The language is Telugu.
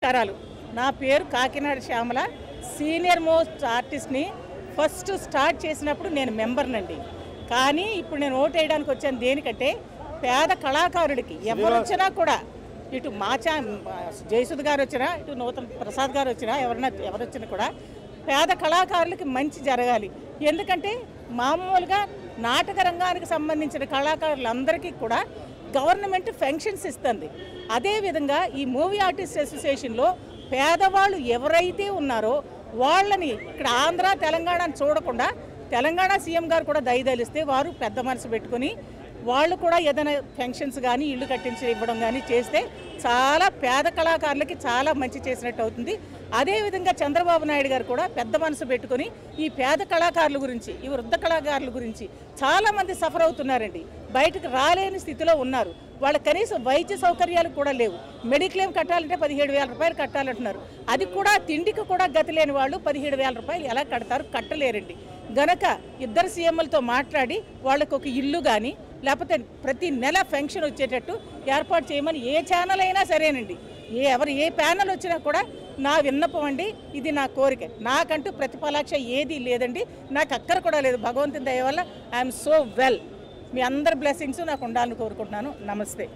నమస్కారాలు. నా పేరు కాకినాడ శ్యామల. సీనియర్ మోస్ట్ ఆర్టిస్ట్ని. ఫస్ట్ స్టార్ట్ చేసినప్పుడు నేను మెంబర్నండి. కానీ ఇప్పుడు నేను ఓటు వేయడానికి వచ్చాను. దేనికంటే పేద కళాకారుడికి ఎవరు వచ్చినా కూడా, ఇటు మాచా జయసుధ గారు వచ్చినా, ఇటు నూతన ప్రసాద్ గారు వచ్చినా, ఎవరు వచ్చినా కూడా పేద కళాకారులకి మంచి జరగాలి. ఎందుకంటే మామూలుగా నాటక రంగానికి సంబంధించిన కళాకారులందరికీ కూడా గవర్నమెంట్ పెన్షన్స్ ఇస్తుంది. అదేవిధంగా ఈ మూవీ ఆర్టిస్ట్ అసోసియేషన్లో పేదవాళ్ళు ఎవరైతే ఉన్నారో వాళ్ళని ఇక్కడ ఆంధ్ర తెలంగాణని చూడకుండా తెలంగాణ సీఎం గారు కూడా దయదలిస్తే వారు పెద్ద మనసు పెట్టుకొని వాళ్ళు కూడా ఏదైనా పెన్షన్స్ కానీ ఇల్లు కట్టించి ఇవ్వడం కానీ చేస్తే చాలా పేద కళాకారులకి చాలా మంచి చేసినట్టు అవుతుంది. అదేవిధంగా చంద్రబాబు నాయుడు గారు కూడా పెద్ద మనసు పెట్టుకొని ఈ పేద కళాకారుల గురించి, ఈ వృద్ధ కళాకారుల గురించి చాలామంది సఫర్ అవుతున్నారండి. బయటకు రాలేని స్థితిలో ఉన్నారు. వాళ్ళ కనీసం వైద్య సౌకర్యాలు కూడా లేవు. మెడిక్లెయిమ్ కట్టాలంటే 17,000 రూపాయలు కట్టాలంటున్నారు. అది కూడా తిండికి కూడా గతి లేని వాళ్ళు 17,000 రూపాయలు ఎలా కడతారు? కట్టలేరండి. గనక ఇద్దరు సీఎంలతో మాట్లాడి వాళ్ళకు ఒక ఇల్లు కానీ లేకపోతే ప్రతి నెల పెన్షన్ వచ్చేటట్టు ఏర్పాటు చేయమని ఏ ఛానల్ అయినా సరేనండి, ఎవరు ఏ ప్యానల్ వచ్చినా కూడా నా విన్నపం అండి. ఇది నా కోరిక. నాకంటూ ప్రతిఫలాక్ష ఏది లేదండి. నాకు అక్కర కూడా లేదు. భగవంతుని దయ వల్ల ఐఎమ్ సో వెల్. మీ అందరి బ్లెస్సింగ్స్ నాకు ఉండాలని కోరుకుంటున్నాను. నమస్తే.